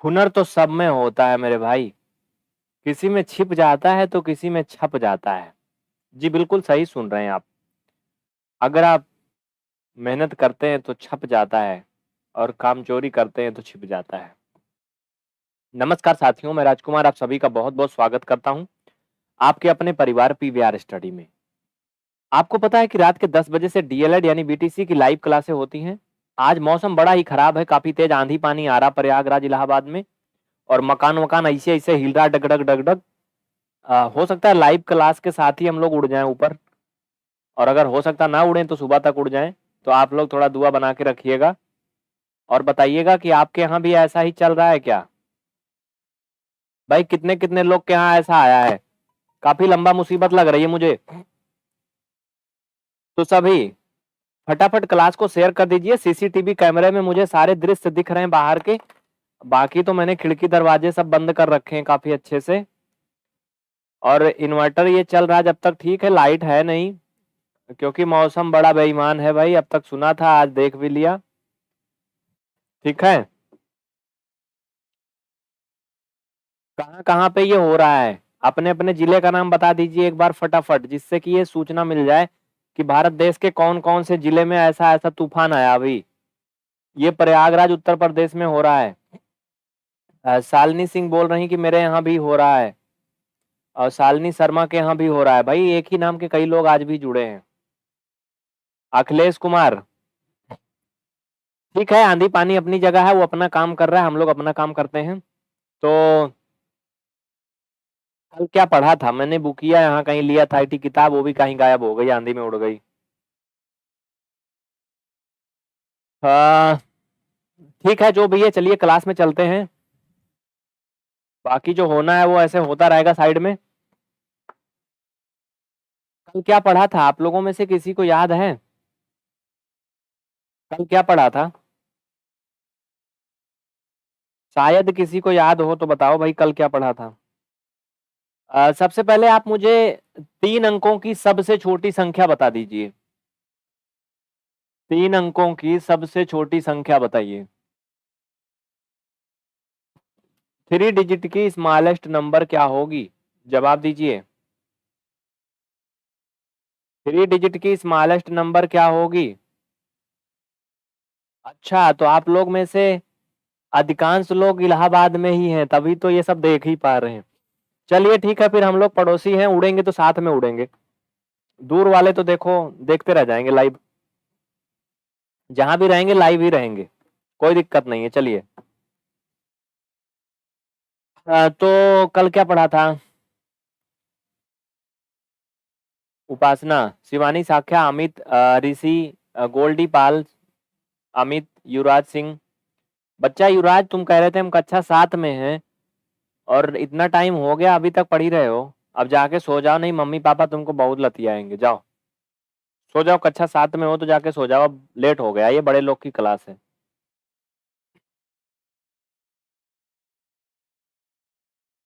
हुनर तो सब में होता है मेरे भाई। किसी में छिप जाता है तो किसी में छप जाता है। जी बिल्कुल सही सुन रहे हैं आप। अगर आप मेहनत करते हैं तो छप जाता है और काम चोरी करते हैं तो छिप जाता है। नमस्कार साथियों, मैं राजकुमार आप सभी का बहुत बहुत स्वागत करता हूं आपके अपने परिवार पीवीआर स्टडी में। आपको पता है कि रात के 10 बजे से डीएलएड यानी बीटीसी की लाइव क्लासें होती हैं। आज मौसम बड़ा ही खराब है, काफी तेज आंधी पानी आ रहा प्रयागराज इलाहाबाद में। और मकान वकान ऐसे ऐसे हिल रहा डगडग डगडग। हो सकता है लाइव क्लास के साथ ही हम लोग उड़ जाएं ऊपर। और अगर हो सकता ना उड़ें तो सुबह तक उड़ जाएं। तो आप लोग थोड़ा दुआ बना के रखिएगा और बताइएगा कि आपके यहाँ भी ऐसा ही चल रहा है क्या। भाई कितने कितने लोग के यहाँ ऐसा आया है, काफी लंबा मुसीबत लग रही है मुझे। तो सभी फटाफट क्लास को शेयर कर दीजिए। सीसीटीवी कैमरे में मुझे सारे दृश्य दिख रहे हैं बाहर के। बाकी तो मैंने खिड़की दरवाजे सब बंद कर रखे हैं काफी अच्छे से। और इन्वर्टर ये चल रहा है जब तक ठीक है, लाइट है नहीं क्योंकि मौसम बड़ा बेईमान है भाई। अब तक सुना था, आज देख भी लिया। ठीक है, कहाँ कहाँ पे ये हो रहा है, अपने अपने जिले का नाम बता दीजिए एक बार फटाफट, जिससे कि ये सूचना मिल जाए कि भारत देश के कौन कौन से जिले में ऐसा ऐसा तूफान आया अभी। ये प्रयागराज उत्तर प्रदेश में हो रहा है। शालिनी सिंह बोल रही कि मेरे यहाँ भी हो रहा है। और शालिनी शर्मा के यहाँ भी हो रहा है। भाई एक ही नाम के कई लोग आज भी जुड़े हैं। अखिलेश कुमार, ठीक है, आंधी पानी अपनी जगह है, वो अपना काम कर रहा है, हम लोग अपना काम करते हैं। तो कल क्या पढ़ा था मैंने, बुकिया यहाँ कहीं लिया था आईटी किताब, वो भी कहीं गायब हो गई, आंधी में उड़ गई। हाँ ठीक है, जो भी है चलिए क्लास में चलते हैं। बाकी जो होना है वो ऐसे होता रहेगा साइड में। कल क्या पढ़ा था आप लोगों में से किसी को याद है? कल क्या पढ़ा था? शायद किसी को याद हो तो बताओ भाई, कल क्या पढ़ा था? सबसे पहले आप मुझे 3 अंकों की सबसे छोटी संख्या बता दीजिए। 3 अंकों की सबसे छोटी संख्या बताइए। 3 डिजिट की स्मॉलेस्ट नंबर क्या होगी? जवाब दीजिए। 3 डिजिट की स्मॉलेस्ट नंबर क्या होगी? अच्छा, तो आप लोग में से अधिकांश लोग इलाहाबाद में ही हैं, तभी तो ये सब देख ही पा रहे हैं। चलिए ठीक है, फिर हम लोग पड़ोसी हैं, उड़ेंगे तो साथ में उड़ेंगे। दूर वाले तो देखो देखते रह जाएंगे लाइव। जहां भी रहेंगे लाइव ही रहेंगे, कोई दिक्कत नहीं है। चलिए, तो कल क्या पढ़ा था? उपासना, शिवानी, साख्या, अमित, ऋषि, गोल्डी पाल, अमित, युवराज सिंह। बच्चा युवराज, तुम कह रहे थे हम कक्षा 7 में हैं और इतना टाइम हो गया अभी तक पढ़ ही रहे हो। अब जाके सो जाओ, नहीं मम्मी पापा तुमको बहुत लतियाएंगे। जाओ सो जाओ, कक्षा 7 में हो तो जाके सो जाओ, अब लेट हो गया, ये बड़े लोग की क्लास है।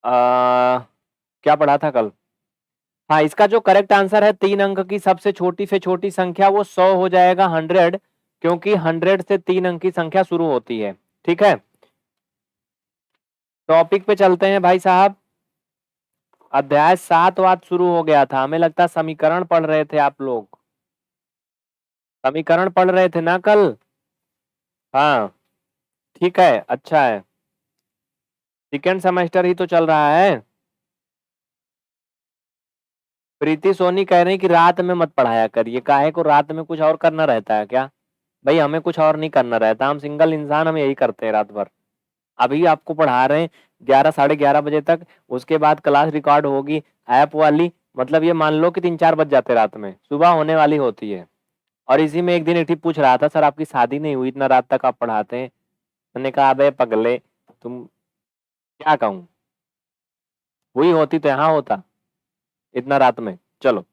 क्या पढ़ा था कल? हाँ, इसका जो करेक्ट आंसर है, 3 अंक की सबसे छोटी से छोटी संख्या वो 100 हो जाएगा, 100। क्योंकि 100 से 3 अंक की संख्या शुरू होती है। ठीक है, टॉपिक पे चलते हैं भाई साहब। अध्याय 7 वात शुरू हो गया था, हमें लगता है समीकरण पढ़ रहे थे आप लोग। समीकरण पढ़ रहे थे ना कल? हाँ ठीक है, अच्छा है। सेकेंड सेमेस्टर ही तो चल रहा है। प्रीति सोनी कह रही कि रात में मत पढ़ाया करिए, काहे को रात में कुछ और करना रहता है क्या? भाई हमें कुछ और नहीं करना रहता, हम सिंगल इंसान, हम यही करते हैं रात भर। अभी आपको पढ़ा रहे हैं 11 साढ़े 11 बजे तक, उसके बाद क्लास रिकॉर्ड होगी ऐप वाली। मतलब ये मान लो कि 3 4 बज जाते रात में, सुबह होने वाली होती है। और इसी में एक दिन एक पूछ रहा था, सर आपकी शादी नहीं हुई, इतना रात तक आप पढ़ाते हैं। मैंने कहा अबे पगले, तुम, क्या कहूँ, हुई होती तो यहाँ होता इतना रात में। चलो,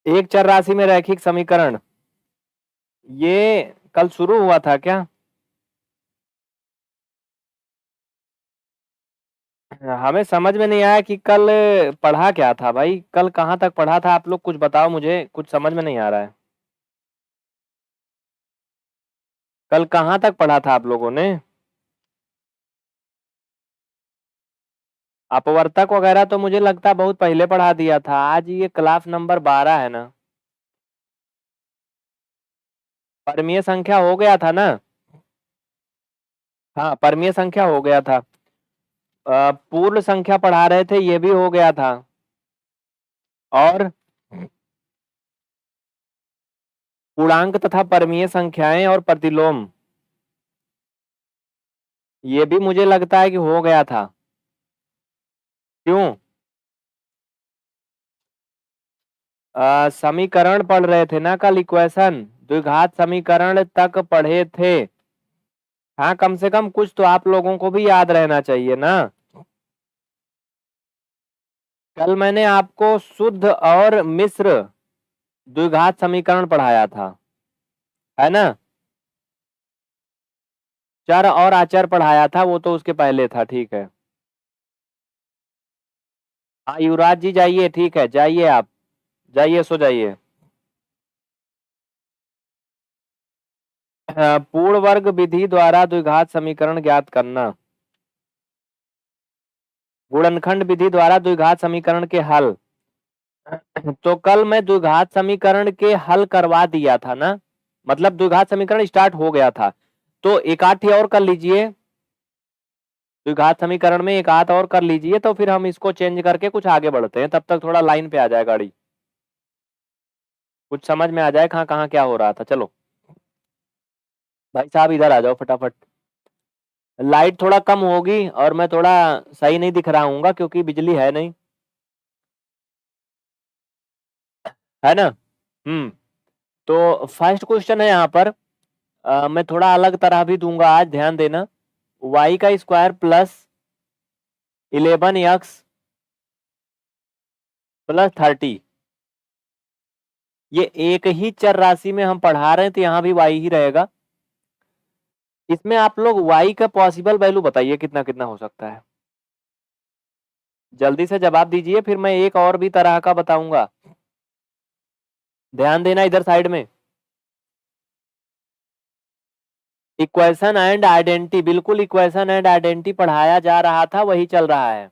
एक चर राशि में रैखिक समीकरण, ये कल शुरू हुआ था क्या? हमें समझ में नहीं आया कि कल पढ़ा क्या था भाई, कल कहाँ तक पढ़ा था आप लोग, कुछ बताओ मुझे, कुछ समझ में नहीं आ रहा है। कल कहाँ तक पढ़ा था आप लोगों ने? अपवर्तक वगैरह तो मुझे लगता है बहुत पहले पढ़ा दिया था, आज ये क्लास नंबर 12 है ना। परमीय संख्या हो गया था ना। हाँ, परमीय संख्या हो गया था। पूर्ण संख्या पढ़ा रहे थे, ये भी हो गया था। और पूर्णांक तथा परमीय संख्याएं और प्रतिलोम, ये भी मुझे लगता है कि हो गया था। क्यों? समीकरण पढ़ रहे थे ना कल, इक्वेशन द्विघात समीकरण तक पढ़े थे। हाँ, कम से कम कुछ तो आप लोगों को भी याद रहना चाहिए ना। कल मैंने आपको शुद्ध और मिश्र द्विघात समीकरण पढ़ाया था, है ना। चर और अचर पढ़ाया था, वो तो उसके पहले था, ठीक है। हाँ युवराज जी जाइए, ठीक है, जाइए आप, जाइए सो जाइए। पूर्ण वर्ग विधि द्वारा द्विघात समीकरण ज्ञात करना। गुणनखंड विधि द्वारा द्विघात समीकरण के हल। तो कल मैं द्विघात समीकरण के हल करवा दिया था ना, मतलब द्विघात समीकरण स्टार्ट हो गया था। तो एक आध और कर लीजिए, द्विघात समीकरण में एक आध और कर लीजिए, तो फिर हम इसको चेंज करके कुछ आगे बढ़ते हैं, तब तक थोड़ा लाइन पे आ जाए गाड़ी, कुछ समझ में आ जाए कहाँ कहाँ क्या हो रहा था। चलो भाई साहब इधर आ जाओ फटाफट। लाइट थोड़ा कम होगी और मैं थोड़ा सही नहीं दिख रहा हूँ क्योंकि बिजली है नहीं, है ना। तो फर्स्ट क्वेश्चन है यहाँ पर। मैं थोड़ा अलग तरह भी दूंगा आज, ध्यान देना। वाई का स्क्वायर प्लस 11x प्लस 30, ये एक ही चर राशि में हम पढ़ा रहे हैं, तो यहाँ भी y ही रहेगा। इसमें आप लोग y का पॉसिबल वैल्यू बताइए कितना कितना हो सकता है, जल्दी से जवाब दीजिए, फिर मैं एक और भी तरह का बताऊंगा। ध्यान देना इधर साइड में। इक्वेशन एंड आइडेंटिटी, बिल्कुल इक्वेशन एंड आइडेंटिटी पढ़ाया जा रहा था, वही चल रहा है,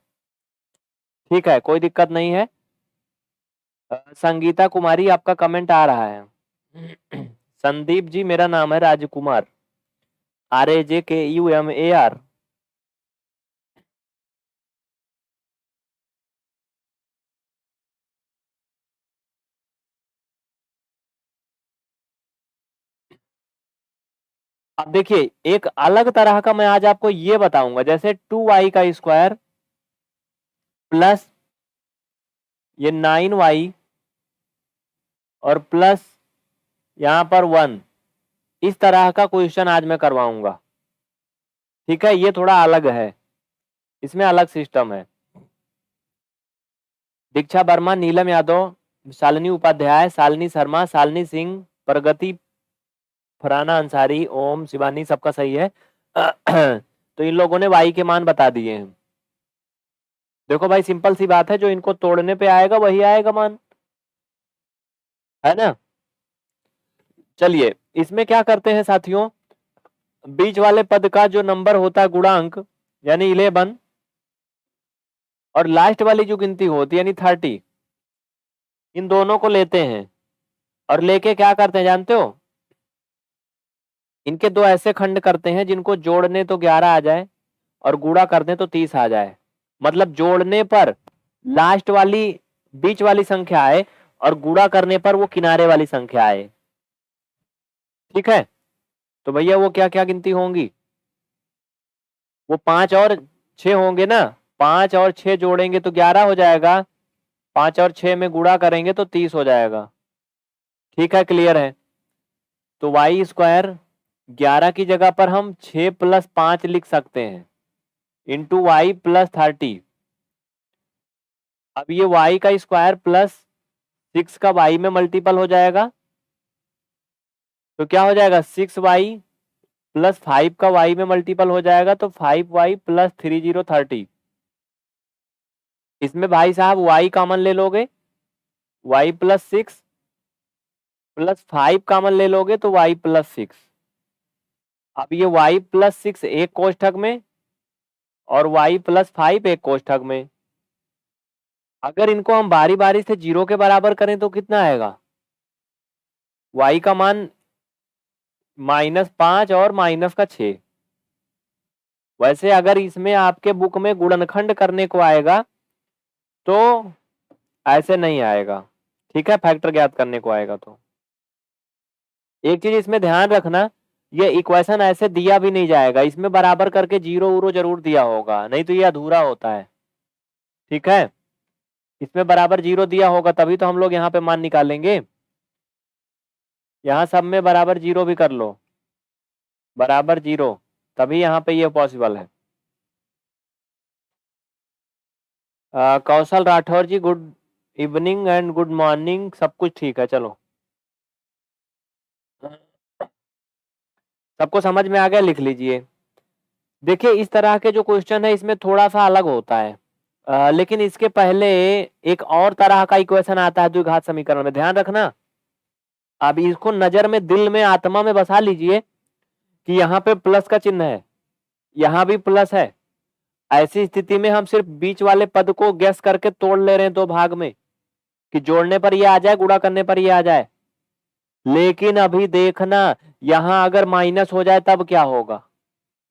ठीक है, कोई दिक्कत नहीं है। संगीता कुमारी आपका कमेंट आ रहा है। संदीप जी मेरा नाम है राजकुमार, RAJKUMAR। अब देखिए एक अलग तरह का मैं आज आपको ये बताऊंगा, जैसे 2y का स्क्वायर प्लस ये 9y और प्लस यहां पर 1, इस तरह का क्वेश्चन आज मैं करवाऊंगा, ठीक है। ये थोड़ा अलग है, इसमें अलग सिस्टम है। दीक्षा वर्मा, नीलम यादव, शालिनी उपाध्याय, शालिनी शर्मा, शालिनी सिंह, प्रगति, फराना अंसारी, ओम, शिवानी, सबका सही है। तो इन लोगों ने y के मान बता दिए हैं। देखो भाई सिंपल सी बात है, जो इनको तोड़ने पे आएगा वही आएगा मान, है ना। चलिए इसमें क्या करते हैं साथियों, बीच वाले पद का जो नंबर होता है गुणांक यानी 11, और लास्ट वाली जो गिनती होती है यानी 30, इन दोनों को लेते हैं और लेके क्या करते हैं जानते हो, इनके दो ऐसे खंड करते हैं जिनको जोड़ने तो 11 आ जाए और गुणा करने तो 30 आ जाए। मतलब जोड़ने पर लास्ट वाली बीच वाली संख्या आए और गुणा करने पर वो किनारे वाली संख्या आए, ठीक है। तो भैया वो क्या क्या गिनती होंगी, वो 5 और 6 होंगे ना, 5 और 6 जोड़ेंगे तो 11 हो जाएगा, 5 और 6 में गुणा करेंगे तो 30 हो जाएगा, ठीक है, क्लियर है। तो वाई स्क्वायर 11 की जगह पर हम 6 प्लस 5 लिख सकते हैं इंटू वाई प्लस 30। अब ये y का स्क्वायर प्लस 6 का y में मल्टीपल हो जाएगा, तो क्या हो जाएगा 6y प्लस 5 का y में मल्टीपल हो जाएगा, तो 5y प्लस 30 30। इसमें भाई साहब y कॉमन ले लोगे, y प्लस 6 प्लस 5 कॉमन ले लोगे तो y प्लस 6। अब ये y प्लस 6 एक कोष्ठक में और y प्लस 5 एक कोष्ठक में। अगर इनको हम बारी बारी से 0 के बराबर करें तो कितना आएगा? y का मान -5 और -6। वैसे अगर इसमें आपके बुक में गुणनखंड करने को आएगा तो ऐसे नहीं आएगा, ठीक है, फैक्टर ज्ञात करने को आएगा तो। एक चीज इसमें ध्यान रखना, ये इक्वेशन ऐसे दिया भी नहीं जाएगा, इसमें बराबर करके 0 उरो जरूर दिया होगा, नहीं तो ये अधूरा होता है, ठीक है। इसमें बराबर 0 दिया होगा तभी तो हम लोग यहाँ पे मान निकालेंगे। यहाँ सब में बराबर 0 भी कर लो, बराबर 0, तभी यहाँ पे ये पॉसिबल है। Kaushal Rathore ji good evening and good morning, सब कुछ ठीक है, चलो सबको समझ में आ गया, लिख लीजिए। देखिए इस तरह के जो क्वेश्चन है इसमें थोड़ा सा अलग होता है, लेकिन इसके पहले एक और तरह का इक्वेशन आता है द्विघात समीकरण में, ध्यान रखना। अब इसको नजर में, दिल में, आत्मा में बसा लीजिए कि यहाँ पे प्लस का चिन्ह है, यहाँ भी प्लस है। ऐसी स्थिति में हम सिर्फ बीच वाले पद को गैस करके तोड़ ले रहे हैं दो भाग में, कि जोड़ने पर ये आ जाए, गुणा करने पर ये आ जाए। लेकिन अभी देखना, यहां अगर माइनस हो जाए तब क्या होगा?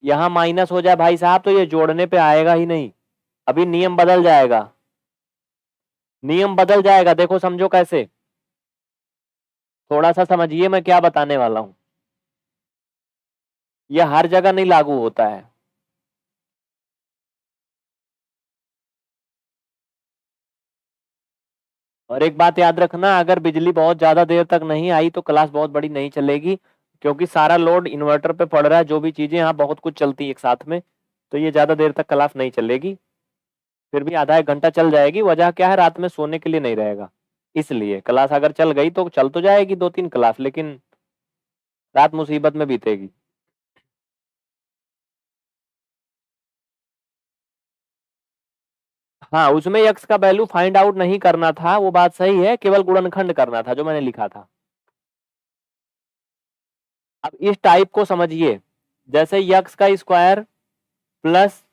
यहां माइनस हो जाए भाई साहब तो ये जोड़ने पे आएगा ही नहीं, अभी नियम बदल जाएगा, नियम बदल जाएगा। देखो समझो कैसे, थोड़ा सा समझिए मैं क्या बताने वाला हूं, यह हर जगह नहीं लागू होता है। और एक बात याद रखना, अगर बिजली बहुत ज्यादा देर तक नहीं आई तो क्लास बहुत बड़ी नहीं चलेगी, क्योंकि सारा लोड इन्वर्टर पे पड़ रहा है, जो भी चीजें यहाँ बहुत कुछ चलती है एक साथ में, तो ये ज्यादा देर तक क्लास नहीं चलेगी। फिर भी आधा एक घंटा चल जाएगी, वजह क्या है, रात में सोने के लिए नहीं रहेगा, इसलिए क्लास अगर चल गई तो चल तो जाएगी 2-3 क्लास, लेकिन रात मुसीबत में बीतेगी। हाँ, उसमें x का वैल्यू फाइंड आउट नहीं करना था, वो बात सही है, केवल गुणनखंड करना था जो मैंने लिखा था। अब इस टाइप को समझिए, जैसे x का स्क्वायर प्लस,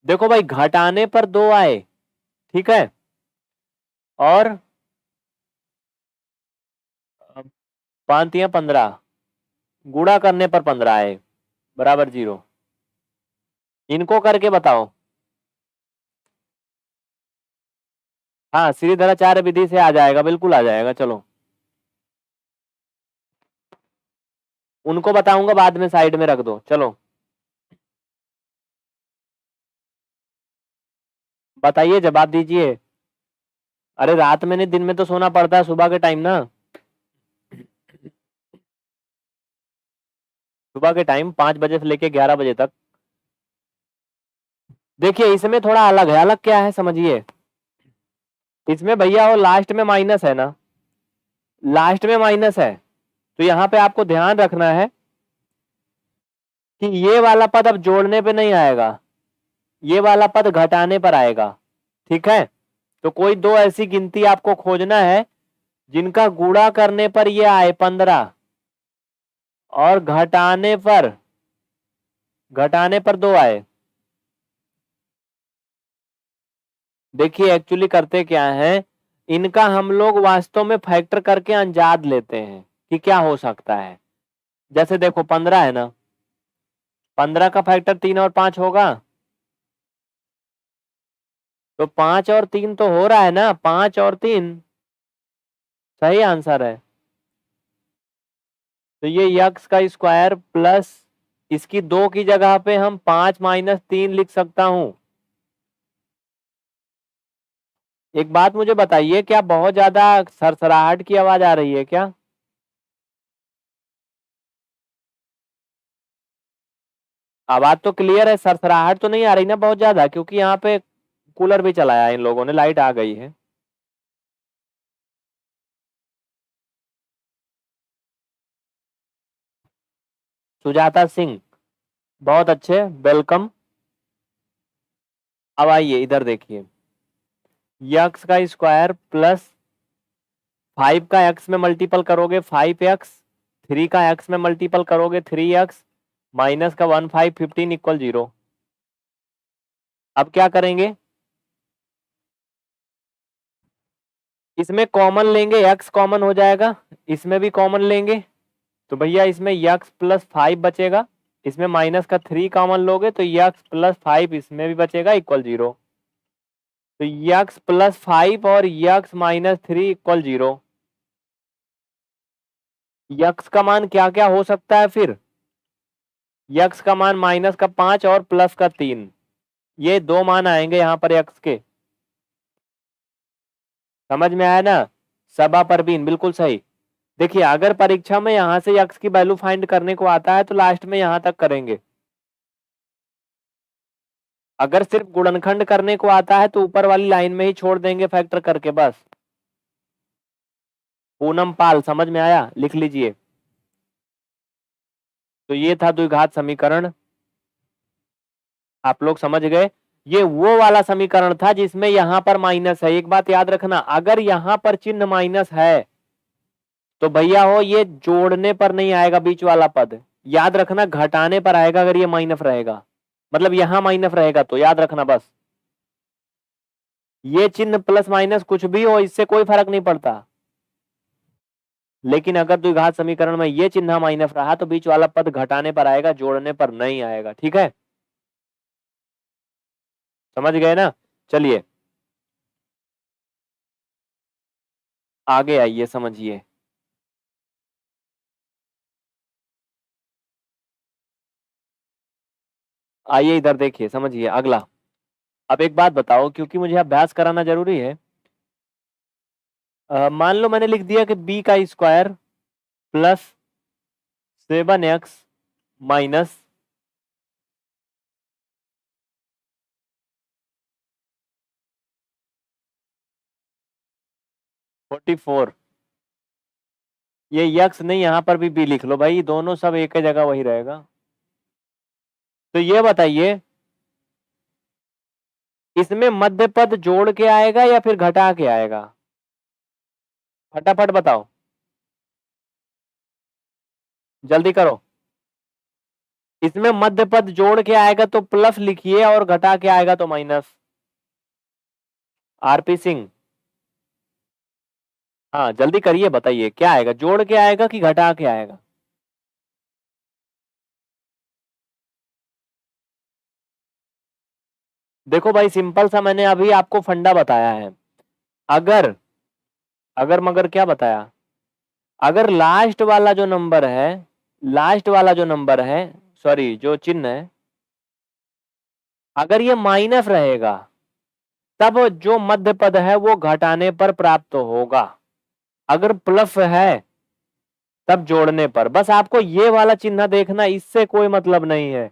देखो भाई घटाने पर 2 आए, ठीक है, और 5 या 15, गुणा करने पर 15 आए बराबर 0। इनको करके बताओ। हाँ, श्रीधराचार्य विधि से आ जाएगा, बिल्कुल आ जाएगा, चलो उनको बताऊंगा बाद में, साइड में रख दो, चलो बताइए, जवाब दीजिए। अरे रात में नहीं, दिन में तो सोना पड़ता है, सुबह के टाइम ना, सुबह के टाइम 5 बजे से लेके 11 बजे तक। देखिए इसमें थोड़ा अलग है, अलग क्या है समझिए, इसमें भैया वो लास्ट में माइनस है ना, लास्ट में माइनस है, तो यहाँ पे आपको ध्यान रखना है कि ये वाला पद अब जोड़ने पे नहीं आएगा, ये वाला पद घटाने पर आएगा, ठीक है। तो कोई दो ऐसी गिनती आपको खोजना है जिनका गुणा करने पर ये आए 15 और घटाने पर 2 आए। देखिए एक्चुअली करते क्या है, इनका हम लोग वास्तव में फैक्टर करके अंजाद लेते हैं कि क्या हो सकता है। जैसे देखो 15 है ना, 15 का फैक्टर 3 और 5 होगा, तो 5 और 3 तो हो रहा है ना, 5 और 3 सही आंसर है। तो ये यक्स का स्क्वायर प्लस, इसकी 2 की जगह पे हम 5 - 3 लिख सकता हूं। एक बात मुझे बताइए, क्या बहुत ज्यादा सरसराहट की आवाज आ रही है क्या? आवाज तो क्लियर है, सरसराहट तो नहीं आ रही ना बहुत ज्यादा, क्योंकि यहाँ पे कूलर भी चलाया है इन लोगों ने, लाइट आ गई है। सुजाता सिंह, बहुत अच्छे, वेलकम। अब आइए इधर देखिए, यक्स का स्क्वायर प्लस 5 का एक्स में मल्टीपल करोगे 5x, 3 का एक्स में मल्टीपल करोगे 3x, माइनस का 1 5 15 इक्वल 0। अब क्या करेंगे, इसमें कॉमन लेंगे, x कॉमन हो जाएगा, इसमें भी कॉमन लेंगे तो भैया इसमें x प्लस 5 बचेगा, इसमें माइनस का 3 कॉमन लोगे तो x प्लस 5 इसमें भी बचेगा इक्वल 0। तो x प्लस 5 और x माइनस 3 इक्वल 0। यक्स का मान क्या क्या हो सकता है फिर, यक्स का मान माइनस का 5 और प्लस का 3, ये दो मान आएंगे यहां पर यक्स के। समझ में आया ना, सबा परवीन बिल्कुल सही। देखिए अगर परीक्षा में यहां से यक्स की वैल्यू फाइंड करने को आता है तो लास्ट में यहां तक करेंगे, अगर सिर्फ गुणनखंड करने को आता है तो ऊपर वाली लाइन में ही छोड़ देंगे फैक्टर करके बस। पूनम पाल समझ में आया, लिख लीजिए। तो ये था द्विघात समीकरण, आप लोग समझ गए। ये वो वाला समीकरण था जिसमें यहां पर माइनस है। एक बात याद रखना, अगर यहां पर चिन्ह माइनस है तो भैया हो ये जोड़ने पर नहीं आएगा बीच वाला पद, याद रखना घटाने पर आएगा अगर ये माइनस रहेगा, मतलब यहां माइनस रहेगा तो याद रखना बस। ये चिन्ह प्लस माइनस कुछ भी हो इससे कोई फर्क नहीं पड़ता, लेकिन अगर द्विघात समीकरण में ये चिन्ह माइनस रहा तो बीच वाला पद घटाने पर आएगा, जोड़ने पर नहीं आएगा। ठीक है, समझ गए ना। चलिए आगे आइए समझिए। आइए इधर देखिए समझिए अगला। अब एक बात बताओ, क्योंकि मुझे अभ्यास कराना जरूरी है। मान लो मैंने लिख दिया कि b का स्क्वायर प्लस 7x माइनस 44, ये यक्स नहीं, यहां पर भी b लिख लो भाई, दोनों सब एक ही जगह वही रहेगा। तो ये बताइए इसमें मध्य पद जोड़ के आएगा या फिर घटा के आएगा, फटाफट बताओ, जल्दी करो। इसमें मध्य पद जोड़ के आएगा तो प्लस लिखिए और घटा के आएगा तो माइनस। आरपी सिंह, हाँ जल्दी करिए, बताइए क्या आएगा, जोड़ के आएगा कि घटा के आएगा। देखो भाई सिंपल सा मैंने अभी आपको फंडा बताया है। अगर अगर मगर क्या बताया, अगर लास्ट वाला जो नंबर है, लास्ट वाला जो नंबर है, सॉरी जो चिन्ह है, अगर ये माइनस रहेगा तब जो मध्य पद है वो घटाने पर प्राप्त होगा, अगर प्लस है तब जोड़ने पर। बस आपको ये वाला चिन्ह देखना, इससे कोई मतलब नहीं है।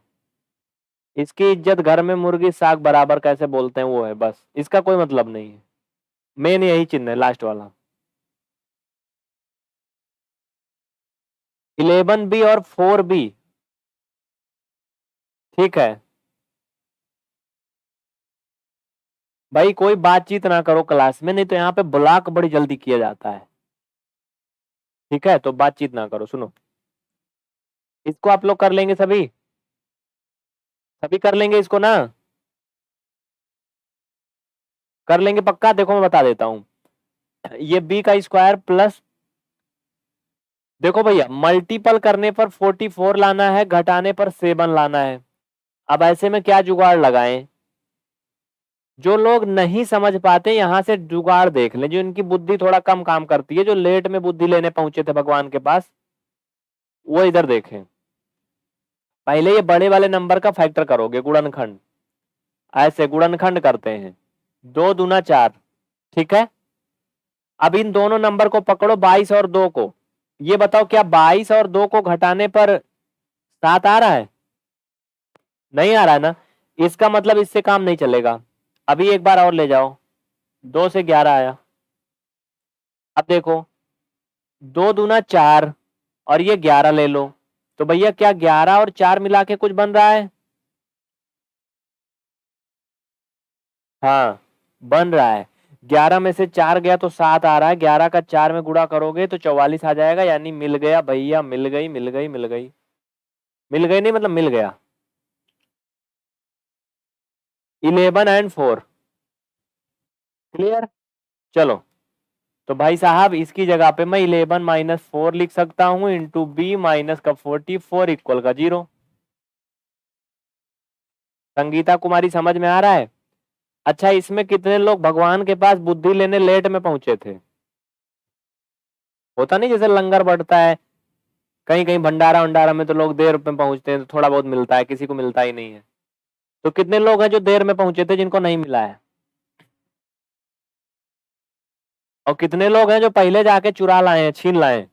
इसकी इज्जत घर में मुर्गी साग बराबर कैसे बोलते हैं वो है, बस इसका कोई मतलब नहीं है। मेन यही चिन्ह है लास्ट वाला। 11b और 4b, ठीक है भाई, कोई बातचीत ना करो क्लास में, नहीं तो यहाँ पे ब्लॉक बड़ी जल्दी किया जाता है। ठीक है, तो बातचीत ना करो, सुनो। इसको आप लोग कर लेंगे, सभी सभी कर लेंगे इसको ना, कर लेंगे पक्का। देखो मैं बता देता हूं, ये b का स्क्वायर प्लस, देखो भैया मल्टीपल करने पर 44 लाना है, घटाने पर 7 लाना है। अब ऐसे में क्या जुगाड़ लगाएं, जो लोग नहीं समझ पाते यहां से जुगाड़ देख लें, जो इनकी बुद्धि थोड़ा कम काम करती है, जो लेट में बुद्धि लेने पहुंचे थे भगवान के पास, वो इधर देखें। पहले ये बड़े वाले नंबर का फैक्टर करोगे, गुणनखंड, ऐसे गुणनखंड करते हैं, 2 दूना 4, ठीक है। अब इन दोनों नंबर को पकड़ो, 22 और 2 को, ये बताओ क्या 22 और 2 को घटाने पर 7 आ रहा है, नहीं आ रहा है ना, इसका मतलब इससे काम नहीं चलेगा। अभी एक बार और ले जाओ, 2 से 11 आया। अब देखो 2 दूना 4 और ये 11 ले लो, तो भैया क्या 11 और 4 मिला के कुछ बन रहा है, हाँ बन रहा है। 11 में से 4 गया तो 7 आ रहा है, 11 का 4 में गुणा करोगे तो 44 आ जाएगा, यानी मिल गया भैया, मिल गई मिल गई मिल गई, मिल गई नहीं मतलब मिल गया। 11 and 4 क्लियर। चलो तो भाई साहब इसकी जगह पे मैं 11 माइनस 4 लिख सकता हूं इंटू बी माइनस का 44 इक्वल का 0। संगीता कुमारी समझ में आ रहा है। अच्छा इसमें कितने लोग भगवान के पास बुद्धि लेने लेट में पहुंचे थे। होता नहीं जैसे लंगर बढ़ता है कहीं कहीं भंडारा वंडारा में तो लोग देर में पहुंचते हैं तो थोड़ा बहुत मिलता है, किसी को मिलता ही नहीं है। तो कितने लोग हैं जो देर में पहुंचे थे जिनको नहीं मिला है, और कितने लोग हैं जो पहले जाके चुरा लाए हैं, छीन लाए हैं।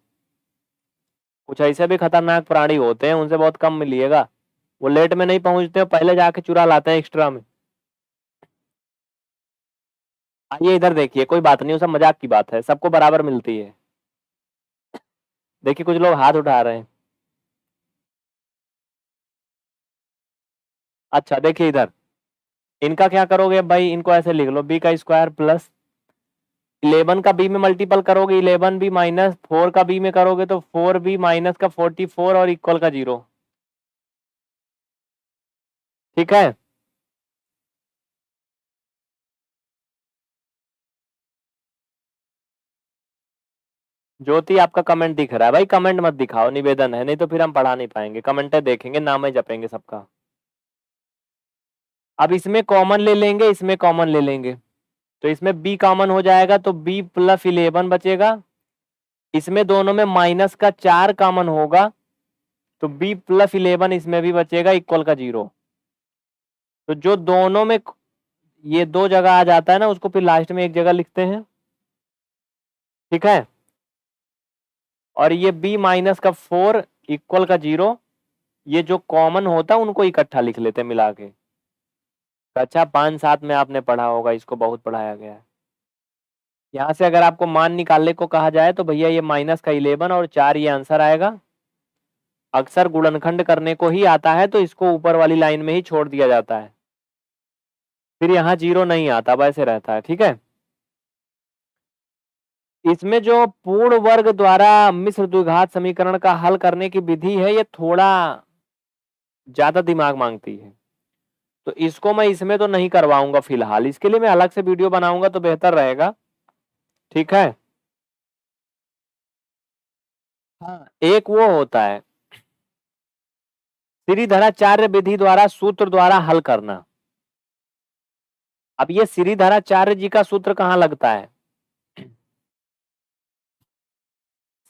कुछ ऐसे भी खतरनाक प्राणी होते हैं, उनसे बहुत कम मिलिएगा, वो लेट में नहीं पहुंचते, पहले जाके चुरा लाते हैं एक्स्ट्रा में। आइए इधर देखिए, कोई बात नहीं, वो सब मजाक की बात है, सबको बराबर मिलती है। देखिए कुछ लोग हाथ उठा रहे हैं। अच्छा देखिए इधर, इनका क्या करोगे अब भाई, इनको ऐसे लिख लो, बी का स्क्वायर प्लस 11 का बी में मल्टीपल करोगे 11 बी माइनस 4 का बी में करोगे तो 4 बी माइनस का 44 और इक्वल का 0। ठीक है। ज्योति आपका कमेंट दिख रहा है भाई, कमेंट मत दिखाओ, निवेदन है, नहीं तो फिर हम पढ़ा नहीं पाएंगे, कमेंट देखेंगे नाम ही जपेंगे सबका। अब इसमें कॉमन ले लेंगे, इसमें कॉमन ले लेंगे, तो इसमें b कॉमन हो जाएगा तो b प्लस 11 बचेगा। इसमें दोनों में माइनस का 4 कॉमन होगा तो b प्लस 11 इसमें भी बचेगा इक्वल का 0। तो जो दोनों में ये दो जगह आ जाता है ना, उसको फिर लास्ट में एक जगह लिखते हैं। ठीक है। और ये b माइनस का 4 इक्वल का 0, ये जो कॉमन होता है उनको इकट्ठा लिख लेते हैं मिला के। अच्छा 5-7 में आपने पढ़ा होगा, इसको बहुत पढ़ाया गया है। यहाँ से अगर आपको मान निकालने को कहा जाए तो भैया ये माइनस का 11 और 4 ये आंसर आएगा। अक्सर गुणनखंड करने को ही आता है तो इसको ऊपर वाली लाइन में ही छोड़ दिया जाता है, फिर यहाँ 0 नहीं आता, वैसे रहता है। ठीक है। इसमें जो पूर्ण वर्ग द्वारा मिश्र द्विघात समीकरण का हल करने की विधि है, ये थोड़ा ज्यादा दिमाग मांगती है, तो इसको मैं इसमें तो नहीं करवाऊंगा फिलहाल, इसके लिए मैं अलग से वीडियो बनाऊंगा तो बेहतर रहेगा। ठीक है। हाँ एक वो होता है श्रीधराचार्य विधि द्वारा सूत्र द्वारा हल करना। अब ये श्रीधराचार्य जी का सूत्र कहाँ लगता है,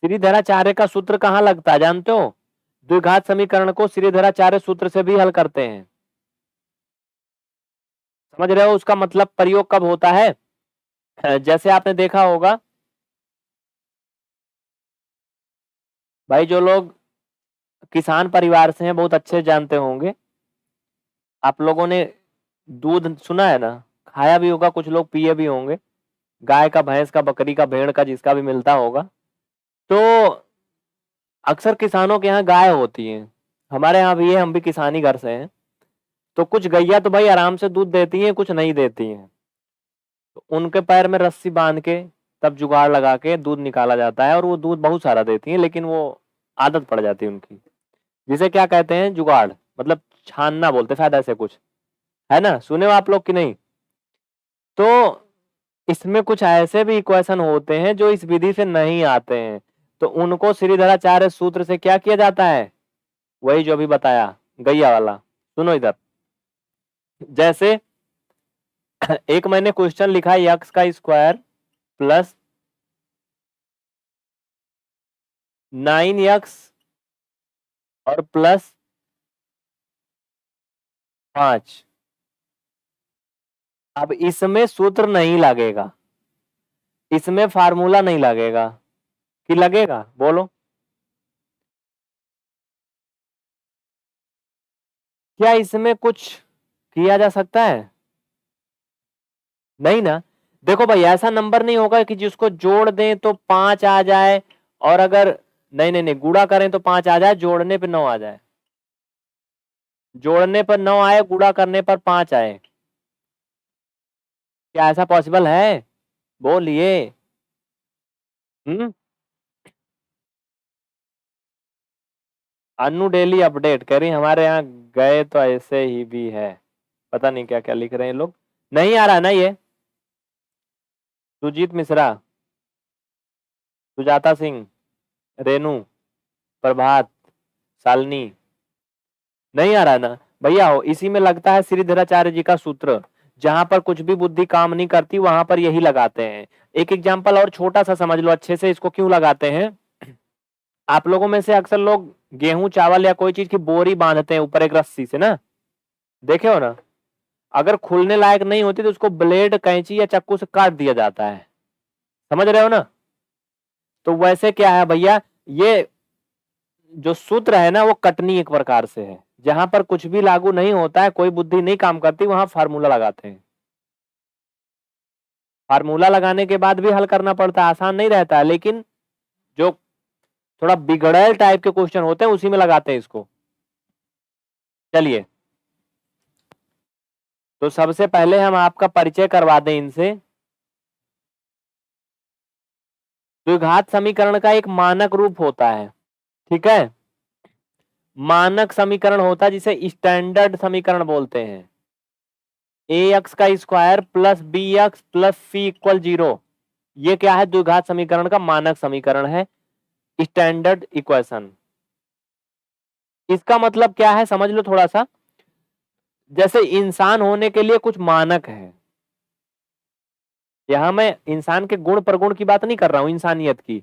श्रीधराचार्य का सूत्र कहाँ लगता है जानते हो, द्विघात समीकरण को श्रीधराचार्य सूत्र से भी हल करते हैं। समझ रहे हो उसका मतलब प्रयोग कब होता है, जैसे आपने देखा होगा भाई, जो लोग किसान परिवार से हैं बहुत अच्छे जानते होंगे, आप लोगों ने दूध सुना है ना, खाया भी होगा, कुछ लोग पिए भी होंगे, गाय का, भैंस का, बकरी का, भेड़ का, जिसका भी मिलता होगा। तो अक्सर किसानों के यहाँ गाय होती है, हमारे यहाँ भी है, हम भी किसानी घर से हैं। तो कुछ गैया तो भाई आराम से दूध देती हैं, कुछ नहीं देती हैं, तो उनके पैर में रस्सी बांध के तब जुगाड़ लगा के दूध निकाला जाता है, और वो दूध बहुत सारा देती है, लेकिन वो आदत पड़ जाती है उनकी, जिसे क्या कहते हैं जुगाड़, मतलब छानना बोलते शायद, ऐसे कुछ है ना, सुने हो आप लोग कि नहीं। तो इसमें कुछ ऐसे भी इक्वेशन होते हैं जो इस विधि से नहीं आते हैं, तो उनको श्रीधराचार्य सूत्र से क्या किया जाता है, वही जो अभी बताया गैया वाला। सुनो इधर, जैसे एक मैंने क्वेश्चन लिखा है, एक्स का स्क्वायर प्लस 9x और प्लस 5। अब इसमें सूत्र नहीं लगेगा, इसमें फार्मूला नहीं लगेगा, कि लगेगा बोलो, क्या इसमें कुछ किया जा सकता है, नहीं ना। देखो भाई ऐसा नंबर नहीं होगा कि जिसको जोड़ दें तो 5 आ जाए, और अगर नहीं नहीं नहीं गुणा करें तो 5 आ जाए, जोड़ने पे 9 आ जाए, जोड़ने पर 9 आए, गुणा करने पर 5 आए। क्या ऐसा पॉसिबल है? बोलिए। अनु डेली अपडेट कह रही हमारे यहाँ गए तो ऐसे ही भी है। पता नहीं क्या क्या लिख रहे हैं लोग। नहीं आ रहा ना ये। सुजीत मिश्रा, सुजाता सिंह, रेनू, प्रभात, शालिनी। नहीं आ रहा ना भैया? हो इसी में लगता है श्रीधराचार्य जी का सूत्र, जहां पर कुछ भी बुद्धि काम नहीं करती वहां पर यही लगाते हैं। एक एग्जाम्पल और छोटा सा समझ लो अच्छे से, इसको क्यों लगाते हैं। आप लोगों में से अक्सर लोग गेहूं चावल या कोई चीज की बोरी बांधते हैं ऊपर एक रस्सी से ना, देखे हो ना? अगर खुलने लायक नहीं होती तो उसको ब्लेड कैंची या चाकू से काट दिया जाता है। समझ रहे हो ना? तो वैसे क्या है भैया, ये जो सूत्र है ना वो कटनी एक प्रकार से है। जहां पर कुछ भी लागू नहीं होता है, कोई बुद्धि नहीं काम करती, वहां फार्मूला लगाते हैं। फार्मूला लगाने के बाद भी हल करना पड़ता है, आसान नहीं रहता है, लेकिन जो थोड़ा बिगड़ैल टाइप के क्वेश्चन होते हैं उसी में लगाते हैं इसको। चलिए, तो सबसे पहले हम आपका परिचय करवा दें इनसे। द्विघात समीकरण का एक मानक रूप होता है, ठीक है? मानक समीकरण होता है जिसे स्टैंडर्ड समीकरण बोलते हैं। ए एक्स का square plus B X plus C equal 0, ये क्या है? द्विघात समीकरण का मानक समीकरण है, स्टैंडर्ड इक्वेशन। इसका मतलब क्या है समझ लो थोड़ा सा। जैसे इंसान होने के लिए कुछ मानक है, यहां मैं इंसान के गुण प्रगुण की बात नहीं कर रहा हूं, इंसानियत की,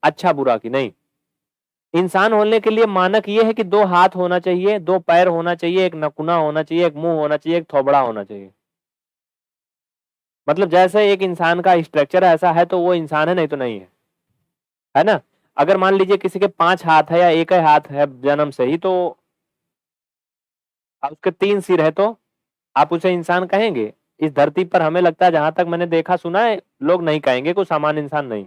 अच्छा बुरा की नहीं। इंसान होने के लिए मानक ये है कि 2 हाथ होना चाहिए, 2 पैर होना चाहिए, एक नकुना होना चाहिए, एक मुंह होना चाहिए, एक थोबड़ा होना चाहिए। मतलब जैसे एक इंसान का स्ट्रक्चर ऐसा है तो वो इंसान है, नहीं तो नहीं है ना? अगर मान लीजिए किसी के 5 हाथ है या एक ही हाथ है जन्म से ही, तो अब उसके 3 सिर है, तो आप उसे इंसान कहेंगे? इस धरती पर हमें लगता है, जहां तक मैंने देखा सुना है, लोग नहीं कहेंगे, कोई सामान्य इंसान नहीं।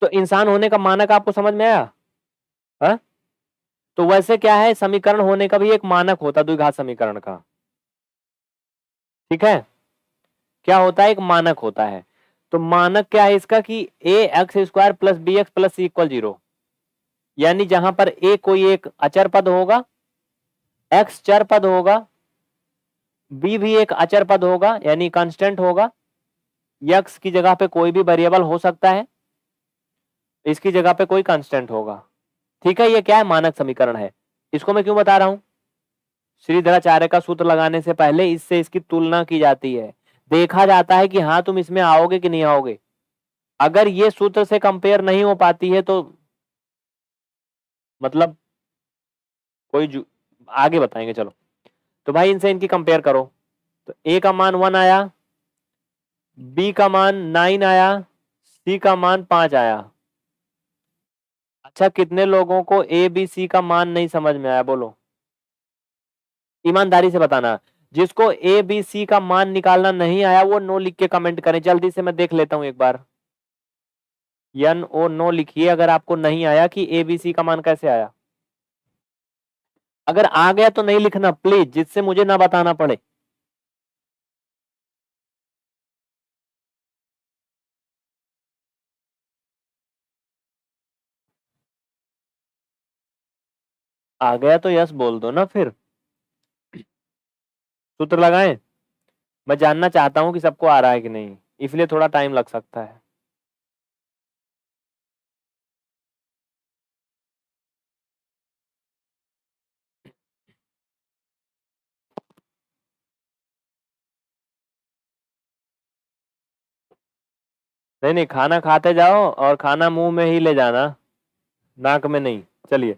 तो इंसान होने का मानक आपको समझ में आया? हा? तो वैसे क्या है, समीकरण होने का भी एक मानक होता, द्विघात समीकरण का, ठीक है? क्या होता है? एक मानक होता है। तो मानक क्या है इसका कि A X square plus B X plus C equal 0, यानी जहां पर ए कोई एक अचर पद होगा, एक्स चर पद होगा, बी भी एक अचर पद होगा यानी कांस्टेंट होगा, एक्स की जगह पे कोई भी वेरिएबल हो सकता है, इसकी जगह पे कोई कांस्टेंट होगा, ठीक है? ये क्या है? मानक समीकरण है। इसको मैं क्यों बता रहा हूं? श्रीधराचार्य का सूत्र लगाने से पहले इससे इसकी तुलना की जाती है, देखा जाता है कि हाँ तुम इसमें आओगे कि नहीं आओगे। अगर ये सूत्र से कंपेयर नहीं हो पाती है तो मतलब कोई आगे बताएंगे, चलो। तो भाई इनसे इनकी कंपेयर करो, तो ए का मान 1 आया, बी का मान 9 आया, सी का मान 5 आया। अच्छा, कितने लोगों को ए बी सी का मान नहीं समझ में आया? बोलो, ईमानदारी से बताना। जिसको ए बी सी का मान निकालना नहीं आया वो नो लिख के कमेंट करें, जल्दी से मैं देख लेता हूं एक बार। एन ओ नो लिखिए अगर आपको नहीं आया कि ए बी सी का मान कैसे आया। अगर आ गया तो नहीं लिखना प्लीज, जिससे मुझे ना बताना पड़े। आ गया तो यस बोल दो ना फिर। सूत्र लगाएं? मैं जानना चाहता हूं कि सबको आ रहा है कि नहीं, इसलिए थोड़ा टाइम लग सकता है। नहीं नहीं, खाना खाते जाओ और खाना मुंह में ही ले जाना, नाक में नहीं। चलिए,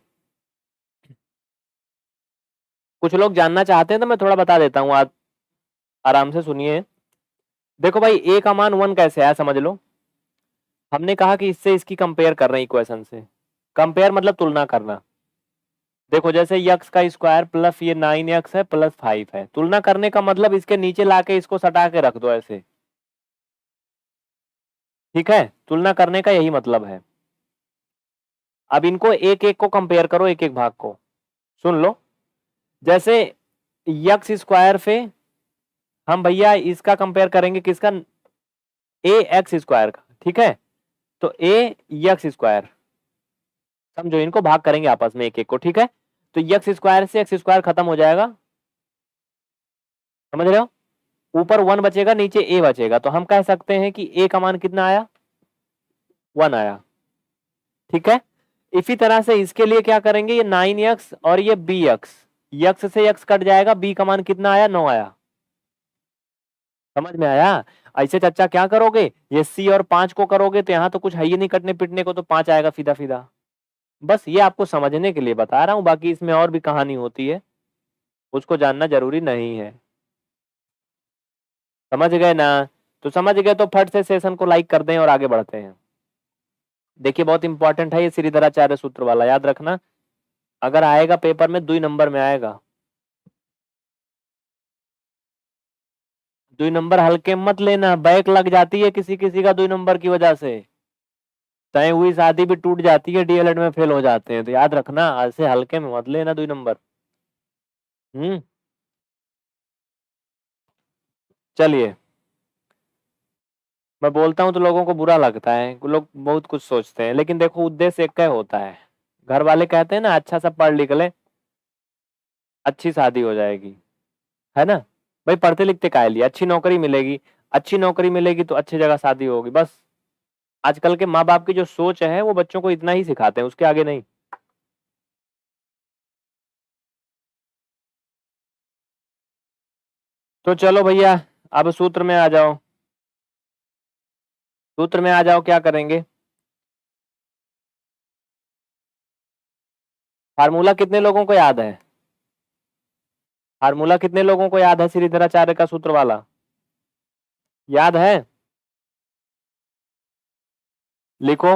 कुछ लोग जानना चाहते हैं तो मैं थोड़ा बता देता हूँ, आप आराम से सुनिए। देखो भाई, ए का मान 1 कैसे आया समझ लो। हमने कहा कि इससे इसकी कंपेयर कर रहे हैं, इक्वेशन से कंपेयर मतलब तुलना करना। देखो जैसे यक्स का स्क्वायर प्लस ये 9x है प्लस 5 है, तुलना करने का मतलब इसके नीचे लाके इसको सटा के रख दो ऐसे, ठीक है? तुलना करने का यही मतलब है। अब इनको एक एक को कंपेयर करो, एक एक भाग को। सुन लो, जैसे यक्स स्क्वायर पे हम भैया इसका कंपेयर करेंगे किसका, ए एक्स स्क्वायर का, ठीक है। तो ए एक्स स्क्वायर, समझो इनको भाग करेंगे आपस में एक एक को, ठीक है। तो एक्स स्क्वायर से एक्स स्क्वायर खत्म हो जाएगा, समझ रहे हो, ऊपर 1 बचेगा, नीचे ए बचेगा, तो हम कह सकते हैं कि ए का मान कितना आया, 1 आया, ठीक है। इसी तरह से इसके लिए क्या करेंगे, ये 9x और ये bx, x से x कट जाएगा, b का मान कितना आया, 9 आया, समझ में आया। ऐसे चाचा क्या करोगे, ये c और 5 को करोगे तो यहाँ तो कुछ है ही नहीं कटने पिटने को, तो 5 आएगा सीधा सीधा। बस ये आपको समझने के लिए बता रहा हूँ, बाकी इसमें और भी कहानी होती है, उसको जानना जरूरी नहीं है, समझ गए ना। तो समझ गए तो फट से सेशन को लाइक कर दें और आगे बढ़ते हैं। देखिए बहुत इंपॉर्टेंट है ये श्रीधराचार्य सूत्र वाला, याद रखना, अगर आएगा पेपर में 2 नंबर में आएगा। 2 नंबर हल्के मत लेना, बैक लग जाती है किसी किसी का 2 नंबर की वजह से, तय हुई शादी भी टूट जाती है, डीएलएड में फेल हो जाते हैं, तो याद रखना ऐसे हल्के में मत लेना 2 नंबर। चलिए, मैं बोलता हूँ तो लोगों को बुरा लगता है, लोग बहुत कुछ सोचते हैं, लेकिन देखो उद्देश्य एक ही होता है। घर वाले कहते हैं ना अच्छा सा पढ़ लिख ले, अच्छी शादी हो जाएगी, है ना। भाई पढ़ते लिखते काहे लिए, अच्छी नौकरी मिलेगी, अच्छी नौकरी मिलेगी तो अच्छी जगह शादी होगी, बस। आजकल के माँ बाप की जो सोच है वो बच्चों को इतना ही सिखाते हैं, उसके आगे नहीं। तो चलो भैया, अब सूत्र में आ जाओ, सूत्र में आ जाओ, क्या करेंगे। फार्मूला कितने लोगों को याद है, फार्मूला कितने लोगों को याद है श्रीधराचार्य का सूत्र वाला, याद है, लिखो।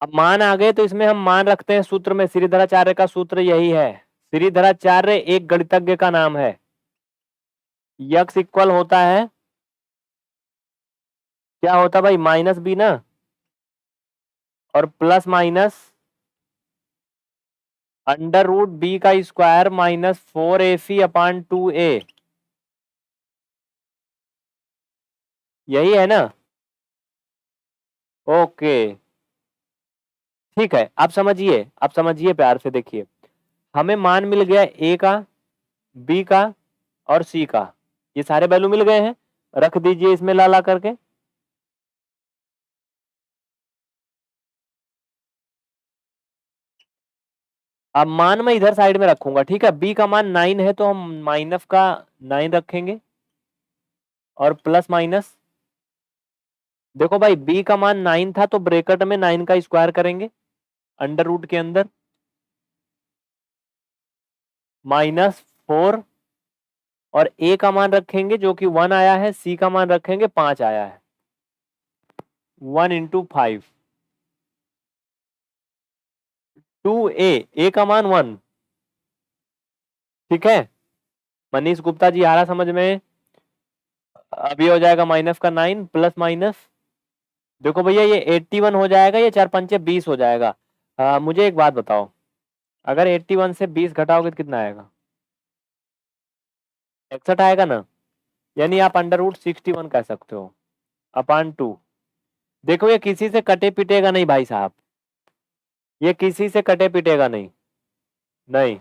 अब मान आ गए तो इसमें हम मान रखते हैं सूत्र में, श्रीधराचार्य का सूत्र यही है। श्रीधराचार्य एक गणितज्ञ का नाम है। यक्स इक्वल होता है, क्या होता भाई, माइनस बी ना, और plus minus under root B का square minus 4ac upon 2a, यही है ना। ओके ठीक है, आप समझिए, आप समझिए प्यार से, देखिए हमें मान मिल गया ए का, बी का और सी का, ये सारे वैल्यू मिल गए हैं, रख दीजिए इसमें ला ला करके। अब मान मैं इधर साइड में रखूंगा, ठीक है। बी का मान 9 है तो हम माइनस का 9 रखेंगे और प्लस माइनस, देखो भाई बी का मान 9 था तो ब्रैकेट में 9 का स्क्वायर करेंगे अंडर रूट के अंदर, -4, और ए का मान रखेंगे जो कि 1 आया है, सी का मान रखेंगे 5 आया है, 1 इंटू 5, 2a, ए का मान 1, ठीक है। मनीष गुप्ता जी आ रहा समझ में, अभी हो जाएगा माइनस का 9 प्लस माइनस, देखो भैया ये 81 हो जाएगा, ये 4 पंचे 20 हो जाएगा। मुझे एक बात बताओ, अगर 81 से 20 घटाओगे तो कितना आएगा, 61 आएगा ना, यानी आप अंडर रूट 61 कह सकते हो अपॉन 2। देखो ये किसी से कटे पिटेगा नहीं भाई साहब, ये किसी से कटे पिटेगा नहीं, नहीं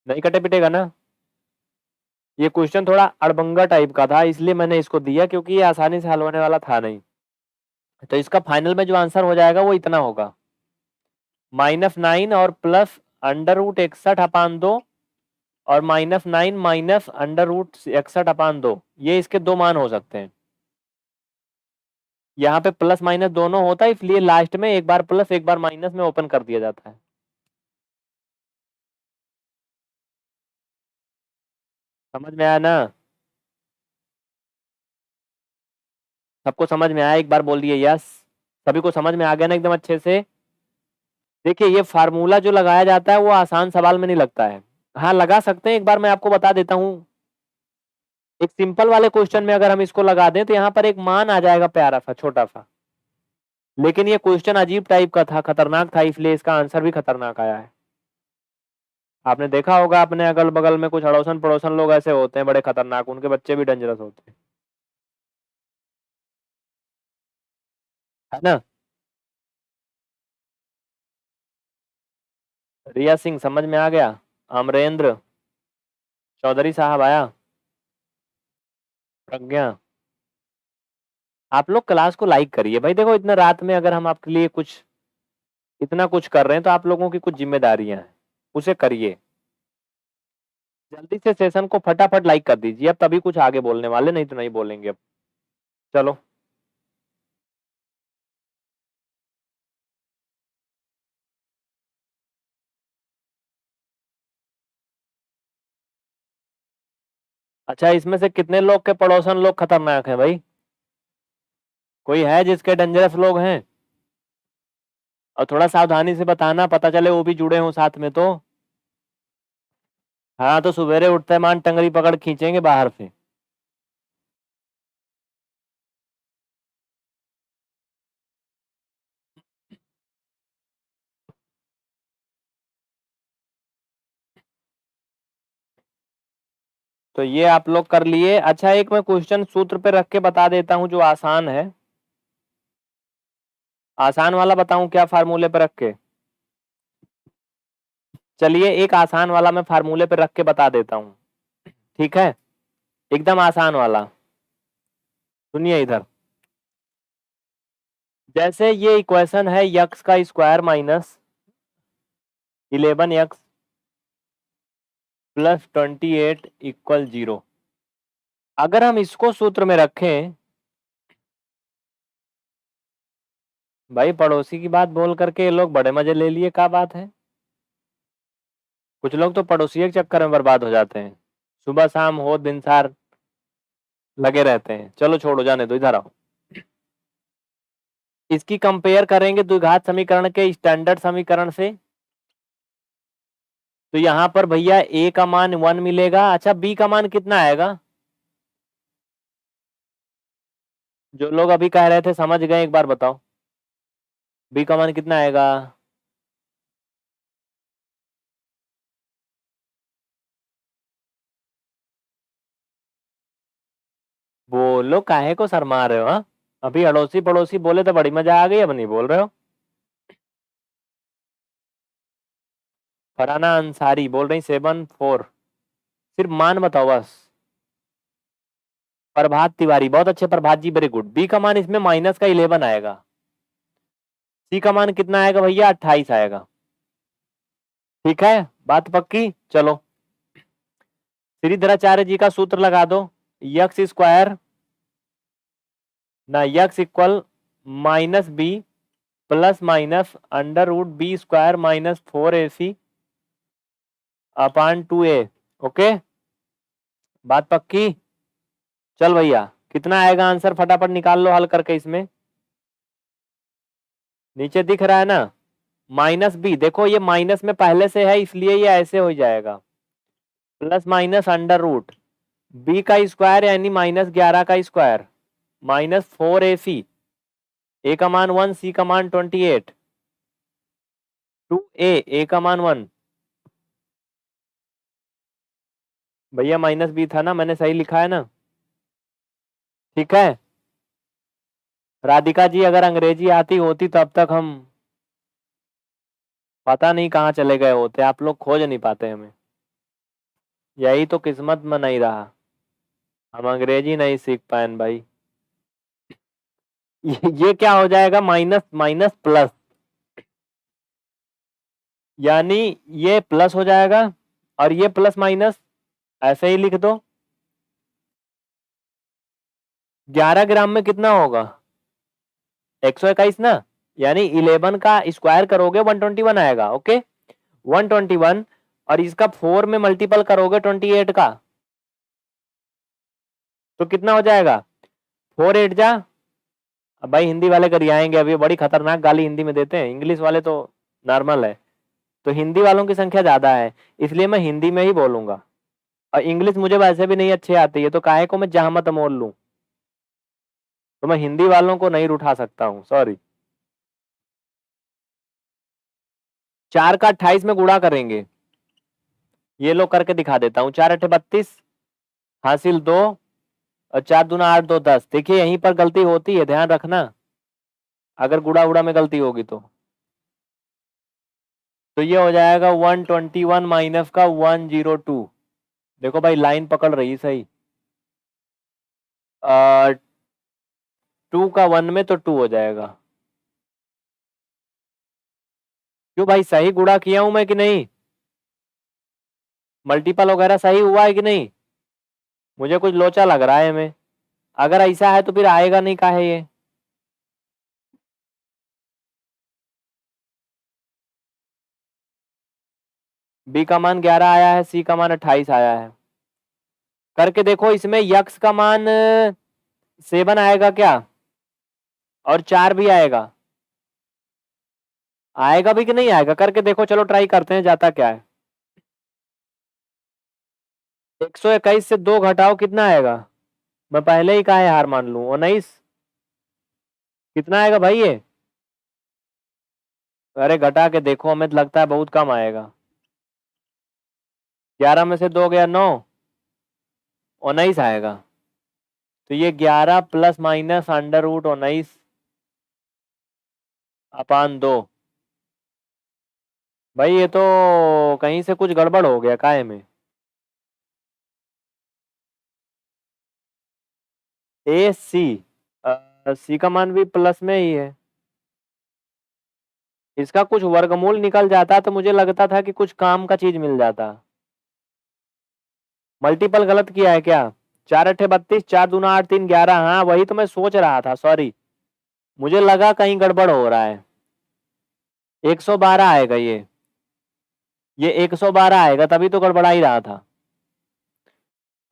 नहीं कटे पिटेगा ना। ये क्वेश्चन थोड़ा अड़बंगा टाइप का था, इसलिए मैंने इसको दिया, क्योंकि ये आसानी से हल होने वाला था नहीं। तो इसका फाइनल में जो आंसर हो जाएगा वो इतना होगा, -9 और प्लस अंडर रूट 61 अपान 2, और -9 माइनस अंडर रूट 61 अपान 2, ये इसके दो मान हो सकते हैं। यहाँ पे प्लस माइनस दोनों होता है, इसलिए लास्ट में एक बार प्लस एक बार माइनस में ओपन कर दिया जाता है। समझ में आया ना, सबको समझ में आया, एक बार बोल दिए यस, सभी को समझ में आ गया ना एकदम अच्छे से। देखिए ये फार्मूला जो लगाया जाता है वो आसान सवाल में नहीं लगता है, हाँ लगा सकते हैं, एक बार मैं आपको बता देता हूँ। एक सिंपल वाले क्वेश्चन में अगर हम इसको लगा दें तो यहाँ पर एक मान आ जाएगा प्यारा सा छोटा सा, लेकिन ये क्वेश्चन अजीब टाइप का था, खतरनाक था, इसलिए इसका आंसर भी खतरनाक आया है। आपने देखा होगा अपने अगल बगल में कुछ अड़ोसन पड़ोसन लोग ऐसे होते हैं बड़े खतरनाक, उनके बच्चे भी डेंजरस होते हैं, है ना। रिया सिंह समझ में आ गया। अमरेंद्र चौधरी साहब आया। प्रज्ञा, आप लोग क्लास को लाइक करिए भाई। देखो इतना रात में अगर हम आपके लिए कुछ इतना कुछ कर रहे हैं तो आप लोगों की कुछ जिम्मेदारियां हैं, उसे करिए। जल्दी से सेशन को फटाफट लाइक कर दीजिए, अब तभी कुछ आगे बोलने वाले, नहीं तो नहीं बोलेंगे अब। चलो अच्छा, इसमें से कितने लोग के पड़ोसन लोग खतरनाक हैं भाई? कोई है जिसके डेंजरस लोग हैं? और थोड़ा सावधानी से बताना, पता चले वो भी जुड़े हों साथ में तो। हाँ तो सवेरे उठते मान टंगरी पकड़ खींचेंगे बाहर से। तो ये आप लोग कर लिए। अच्छा एक मैं क्वेश्चन सूत्र पे रख के बता देता हूँ जो आसान है। आसान वाला बताऊं क्या फार्मूले पे रख के? चलिए एक आसान वाला मैं फार्मूले पे रख के बता देता हूँ, ठीक है? एकदम आसान वाला। सुनिए इधर। जैसे ये इक्वेशन है यक्स का square minus 11x plus 28 equal 0। अगर हम इसको सूत्र में रखें, भाई पड़ोसी की बात बोल करके ये लोग बड़े मजे ले लिए, क्या बात है? कुछ लोग तो पड़ोसी के चक्कर में बर्बाद हो जाते हैं, सुबह शाम हो दिन सार लगे रहते हैं। चलो छोड़ो, जाने दो, इधर आओ। इसकी कंपेयर करेंगे द्विघात समीकरण के स्टैंडर्ड समीकरण से, तो यहां पर भैया a का मान 1 मिलेगा। अच्छा b का मान कितना आएगा? जो लोग अभी कह रहे थे समझ गए, एक बार बताओ b का मान कितना आएगा? बोलो, काहे को शर्मा रहे हो? हाँ, अभी अड़ोसी पड़ोसी बोले तो बड़ी मजा आ गई, अब नहीं बोल रहे हो। फराना अंसारी बोल रही 7 4। सिर्फ मान बताओ बस। प्रभात तिवारी, बहुत अच्छे प्रभात जी, वेरी गुड। बी का मान इसमें माइनस का 11 आएगा। सी का मान कितना आएगा भैया? 28 आएगा। ठीक है, बात पक्की। चलो श्रीधराचार्य जी का सूत्र लगा दो। यक्स स्क्वायर ना x equal minus b plus minus under root b square minus 4ac upon 2a। Okay, बात पक्की। चल भैया, कितना आएगा आंसर? फटाफट निकाल लो हल करके। इसमें नीचे दिख रहा है ना माइनस बी, देखो ये माइनस में पहले से है इसलिए ये ऐसे हो जाएगा, plus minus under root B का स्क्वायर यानी -11 का स्क्वायर माइनस 4ac, ए का मान 1, सी का मान 28, 2a, ए का मान 1। भैया माइनस बी था ना, मैंने सही लिखा है ना? ठीक है। राधिका जी अगर अंग्रेजी आती होती तो अब तक हम पता नहीं कहाँ चले गए होते, आप लोग खोज नहीं पाते हमें। यही तो किस्मत में नहीं रहा, हम अंग्रेजी नहीं सीख पाए भाई। ये क्या हो जाएगा? माइनस माइनस प्लस, यानी ये प्लस हो जाएगा और ये प्लस माइनस ऐसे ही लिख दो। 11 ग्राम में कितना होगा? 121 ना, यानी 11 का स्क्वायर करोगे 121 आएगा। ओके, 121 और इसका 4 में मल्टीपल करोगे 28 का, तो कितना हो जाएगा? 4 8 जा। अब भाई हिंदी वाले कर आएंगे, अभी बड़ी खतरनाक गाली हिंदी में देते हैं, इंग्लिश वाले तो नॉर्मल है। तो हिंदी वालों की संख्या ज्यादा है इसलिए मैं हिंदी में ही बोलूंगा, और इंग्लिश मुझे वैसे भी नहीं अच्छी आती है, तो काहे को मैं जहामत मोल लूं। तो मैं हिंदी वालों को नहीं उठा सकता हूँ, सॉरी। 4 का 28 में गुणा करेंगे ये लो करके दिखा देता हूँ। 4 8 32 हासिल 2 और 4 दूना 8 2 10। देखिए यहीं पर गलती होती है, ध्यान रखना, अगर गुड़ा उड़ा में गलती होगी तो ये हो जाएगा 121 माइनस का 102। देखो भाई लाइन पकड़ रही सही। 2 का 1 में तो 2 हो जाएगा। क्यों भाई, सही गुणा किया हूं मैं कि नहीं? मल्टीपल वगैरह सही हुआ है कि नहीं? मुझे कुछ लोचा लग रहा है हमें। अगर ऐसा है तो फिर आएगा नहीं, का है ये? बी का मान 11 आया है, सी का मान 28 आया है। करके देखो, इसमें यक्स का मान 7 आएगा क्या? और 4 भी आएगा? आएगा भी कि नहीं आएगा? करके देखो, चलो ट्राई करते हैं, जाता क्या है। 121 से 2 घटाओ, कितना आएगा? मैं पहले ही कहा है हार मान लूं। 19। कितना आएगा भाई ये? अरे घटा के देखो, हमें तो लगता है बहुत कम आएगा। 11 में से 2 गया 9, 19 आएगा। तो ये 11 प्लस माइनस अंडर रूट 19 अपान 2। भाई ये तो कहीं से कुछ गड़बड़ हो गया काहे में। ए सी, सी का मान भी प्लस में ही है। इसका कुछ वर्गमूल निकल जाता तो मुझे लगता था कि कुछ काम का चीज मिल जाता। मल्टीपल गलत किया है क्या? 4 8 32, 4 दूना 8 3 11। हाँ वही तो मैं सोच रहा था, सॉरी, मुझे लगा कहीं गड़बड़ हो रहा है। 112 आएगा ये 112 आएगा, तभी तो गड़बड़ा ही रहा था।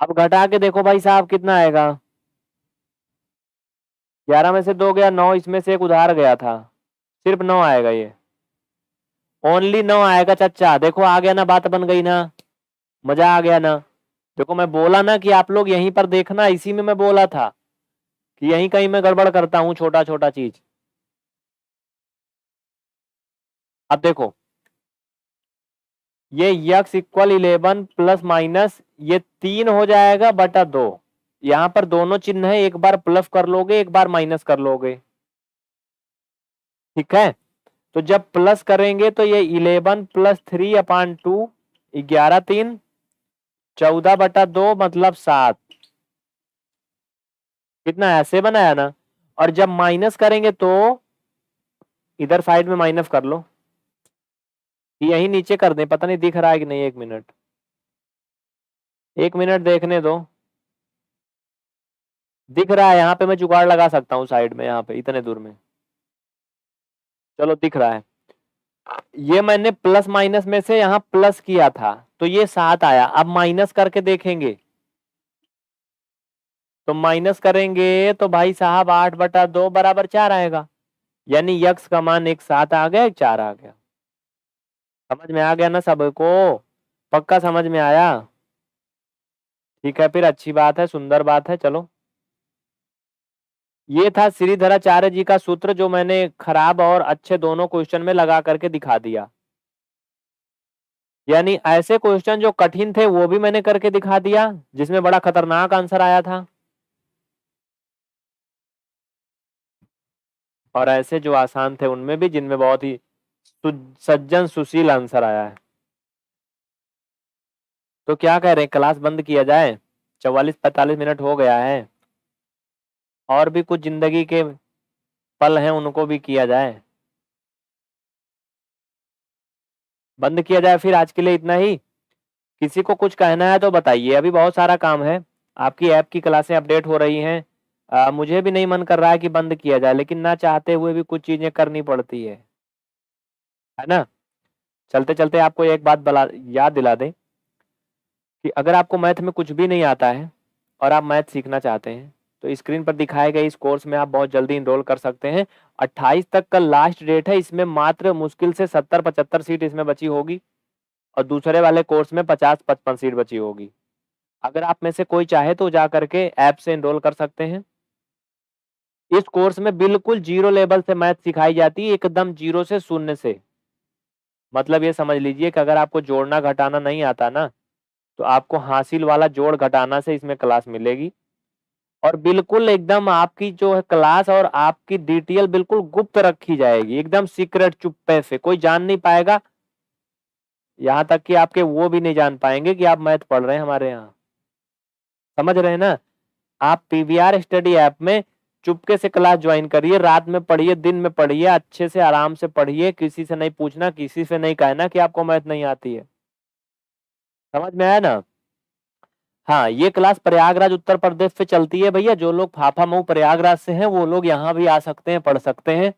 अब घटा के देखो भाई साहब, कितना आएगा? 11 में से 2 गया 9, इसमें से एक उधार गया था, सिर्फ 9 आएगा ये। ओनली 9 आएगा चच्चा। देखो आ गया ना, बात बन गई ना, मजा आ गया ना। देखो मैं बोला ना कि आप लोग यहीं पर देखना, इसी में मैं बोला था कि यहीं कहीं मैं गड़बड़ करता हूं, छोटा छोटा चीज। अब देखो, ये यक्स इक्वल 11 प्लस माइनस ये 3 हो जाएगा बटा 2। यहां पर दोनों चिन्ह है, एक बार प्लस कर लोगे, एक बार माइनस कर लोगे, ठीक है? तो जब प्लस करेंगे तो ये 11 प्लस 3 अपान 2, 11 3 14 बटा 2 मतलब 7। कितना है? 7 आया ना। और जब माइनस करेंगे तो इधर साइड में माइनस कर लो, यही नीचे कर दें, पता नहीं दिख रहा है कि नहीं। 1 मिनट, 1 मिनट देखने दो। दिख रहा है, यहाँ पे मैं जुगाड़ लगा सकता हूँ साइड में, यहाँ पे इतने दूर में। चलो दिख रहा है। ये मैंने प्लस माइनस में से यहाँ प्लस किया था तो ये 7 आया। अब माइनस करके देखेंगे तो माइनस करेंगे तो भाई साहब 8 बटा 2 बराबर 4 आएगा। यानी यक्स का मान एक 7 आ गया, एक 4 आ गया। समझ में आ गया ना सबको? पक्का समझ में आया? ठीक है, फिर अच्छी बात है, सुंदर बात है। चलो, ये था श्रीधराचार्य जी का सूत्र, जो मैंने खराब और अच्छे दोनों क्वेश्चन में लगा करके दिखा दिया। यानी ऐसे क्वेश्चन जो कठिन थे वो भी मैंने करके दिखा दिया, जिसमें बड़ा खतरनाक आंसर आया था, और ऐसे जो आसान थे उनमें भी, जिनमें बहुत ही सज्जन सुशील आंसर आया है। तो क्या कह रहे हैं, क्लास बंद किया जाए? 44-45 मिनट हो गया है, और भी कुछ जिंदगी के पल हैं उनको भी किया जाए। बंद किया जाए फिर, आज के लिए इतना ही। किसी को कुछ कहना है तो बताइए, अभी बहुत सारा काम है। आपकी ऐप की क्लासें अपडेट हो रही हैं। मुझे भी नहीं मन कर रहा है कि बंद किया जाए, लेकिन ना चाहते हुए भी कुछ चीजें करनी पड़ती है ना? चलते चलते आपको एक बात याद दिला दें कि अगर आपको मैथ में कुछ भी नहीं आता है और आप मैथ सीखना चाहते हैं तो स्क्रीन पर दिखाए गए इस कोर्स में आप बहुत जल्दी इनरोल कर सकते हैं। 28 तक का लास्ट डेट है। इसमें मात्र मुश्किल से 70-75 सीट इसमें बची होगी, और दूसरे वाले कोर्स में 50-55 सीट बची होगी। अगर आप में से कोई चाहे तो जा करके ऐप से इनरोल कर सकते हैं। इस कोर्स में बिल्कुल जीरो लेवल से मैथ सिखाई जाती है, एकदम जीरो से, शून्य से। मतलब ये समझ लीजिए कि अगर आपको जोड़ना घटाना नहीं आता ना, तो आपको हासिल वाला जोड़ घटाना से इसमें क्लास मिलेगी। और बिल्कुल एकदम आपकी जो है क्लास और आपकी डिटेल बिल्कुल गुप्त रखी जाएगी, एकदम सीक्रेट, चुप्पे से, कोई जान नहीं पाएगा। यहाँ तक कि आपके वो भी नहीं जान पाएंगे कि आप मैथ पढ़ रहे हैं हमारे यहाँ। समझ रहे हैं ना? आप पीवीआर स्टडी ऐप में चुपके से क्लास ज्वाइन करिए, रात में पढ़िए, दिन में पढ़िए, अच्छे से आराम से पढ़िए, किसी से नहीं पूछना, किसी से नहीं कहना कि आपको मैथ नहीं आती है। समझ में आया ना? हाँ, ये क्लास प्रयागराज उत्तर प्रदेश से चलती है भैया। जो लोग फाफा मऊ प्रयागराज से हैं वो लोग यहाँ भी आ सकते हैं, पढ़ सकते हैं।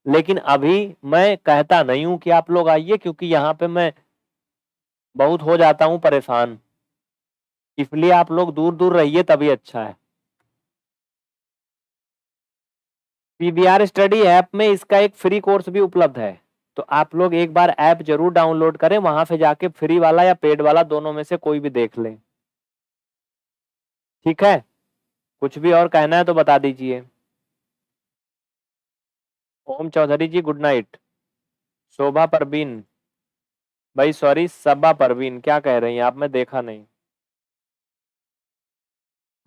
लेकिन अभी मैं कहता नहीं हूँ कि आप लोग आइए, क्योंकि यहाँ पे मैं बहुत हो जाता हूँ परेशान। इसलिए आप लोग दूर दूर रहिए तभी अच्छा है। पीवीआर स्टडी ऐप में इसका एक फ्री कोर्स भी उपलब्ध है, तो आप लोग एक बार ऐप जरूर डाउनलोड करें, वहां से जाके फ्री वाला या पेड वाला दोनों में से कोई भी देख लें। ठीक है? कुछ भी और कहना है तो बता दीजिए। ओम चौधरी जी गुड नाइट। शोभा परवीन, भाई सॉरी, सबा परवीन क्या कह रही हैं आप? मैं देखा नहीं।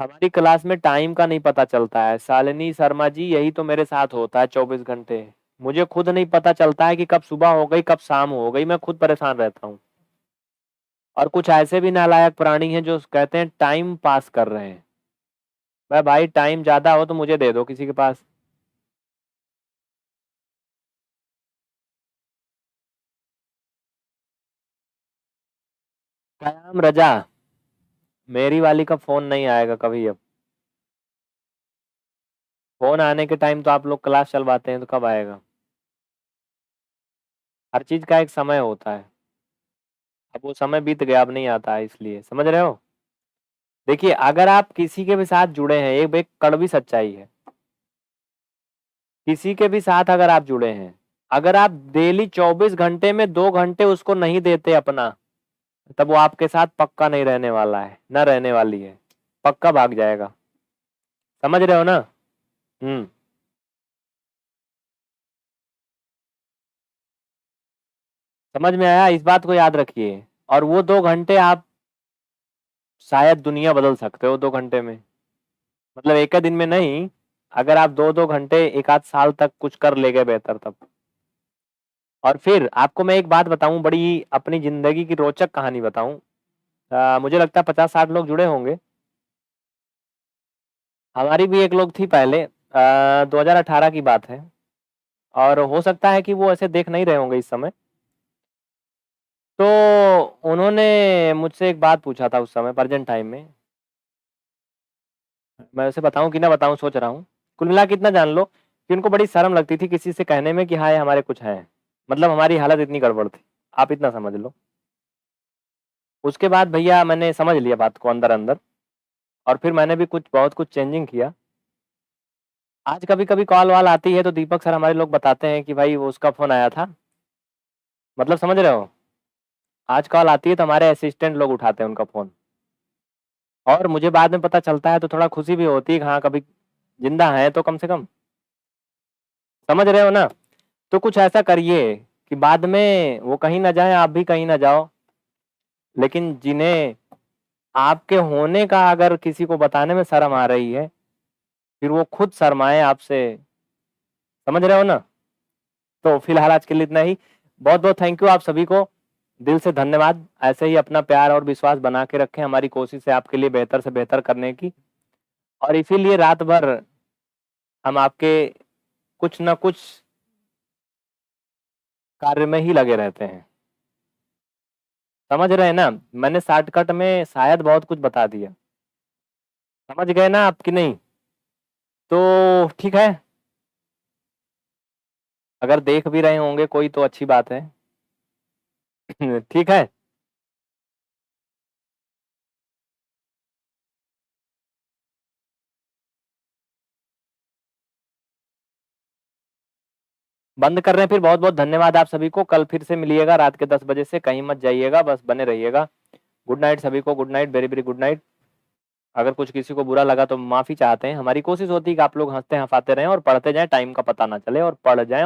हमारी क्लास में टाइम का नहीं पता चलता है शालिनी शर्मा जी, यही तो मेरे साथ होता है 24 घंटे। मुझे खुद नहीं पता चलता है कि कब सुबह हो गई कब शाम हो गई, मैं खुद परेशान रहता हूँ। और कुछ ऐसे भी नालायक प्राणी हैं जो कहते हैं टाइम पास कर रहे हैं। भाई टाइम ज्यादा हो तो मुझे दे दो किसी के पास। कयाम रजा, मेरी वाली का फोन नहीं आएगा कभी अब। फोन आने के टाइम तो आप लोग क्लास चलवाते हैं, तो कब आएगा? हर चीज का एक समय होता है। अब वो समय बीत गया, अब नहीं आता है, इसलिए। समझ रहे हो? देखिए, अगर आप किसी के भी साथ जुड़े हैं, एक कड़वी सच्चाई है, किसी के भी साथ अगर आप जुड़े हैं, अगर आप डेली 24 घंटे में 2 घंटे उसको नहीं देते अपना, तब वो आपके साथ पक्का नहीं रहने वाला है, न रहने वाली है, पक्का भाग जाएगा। समझ रहे हो ना? हम्म। समझ में आया? इस बात को याद रखिए। और वो 2 घंटे आप शायद दुनिया बदल सकते हो 2 घंटे में। मतलब एक दिन में नहीं, अगर आप 2-2 घंटे एक आध साल तक कुछ कर ले गए बेहतर, तब। और फिर आपको मैं एक बात बताऊं, बड़ी अपनी जिंदगी की रोचक कहानी बताऊं। मुझे लगता है 50-60 लोग जुड़े होंगे। हमारी भी एक लोग थी पहले, 2018 की बात है। और हो सकता है कि वो ऐसे देख नहीं रहे होंगे इस समय। तो उन्होंने मुझसे एक बात पूछा था उस समय, प्रेजेंट टाइम में। मैं उसे बताऊं कि ना बताऊं सोच रहा हूँ। कुल मिला के इतना जान लो कि उनको बड़ी शर्म लगती थी किसी से कहने में कि हाँ ये हमारे कुछ है। मतलब हमारी हालत इतनी गड़बड़ थी, आप इतना समझ लो। उसके बाद भैया मैंने समझ लिया बात को अंदर अंदर, और फिर मैंने भी कुछ बहुत कुछ चेंजिंग किया। आज कभी कभी कॉल वाल आती है तो दीपक सर हमारे लोग बताते हैं कि भाई वो उसका फोन आया था। मतलब समझ रहे हो? आज कॉल आती है तो हमारे असिस्टेंट लोग उठाते हैं उनका फोन। और मुझे बाद में पता चलता है तो थोड़ा खुशी भी होती है कि हाँ कभी जिंदा है तो कम से कम। समझ रहे हो ना? तो कुछ ऐसा करिए कि बाद में वो कहीं ना जाए, आप भी कहीं ना जाओ, लेकिन जिन्हें आपके होने का अगर किसी को बताने में शर्म आ रही है, फिर वो खुद शर्माए आपसे। समझ रहे हो ना? तो फिलहाल आज के लिए इतना ही। बहुत बहुत थैंक यू आप सभी को, दिल से धन्यवाद। ऐसे ही अपना प्यार और विश्वास बना के रखें, हमारी कोशिश है आपके लिए बेहतर से बेहतर करने की। और इसीलिए रात भर हम आपके कुछ न कुछ कार्य में ही लगे रहते हैं। समझ रहे हैं ना? मैंने शॉर्टकट में शायद बहुत कुछ बता दिया। समझ गए ना आप कि नहीं? तो ठीक है, अगर देख भी रहे होंगे कोई तो अच्छी बात है। ठीक है। बंद कर रहे हैं फिर। बहुत बहुत धन्यवाद आप सभी को। कल फिर से मिलिएगा रात के 10 बजे से, कहीं मत जाइएगा, बस बने रहिएगा। गुड नाइट सभी को, good night, very very good night. अगर कुछ किसी को बुरा लगा तो माफी चाहते हैं। हमारी कोशिश होती है कि आप लोग हंसते हंसाते रहें और पढ़ते जाएं, टाइम का पता ना चले और पढ़ जाएं।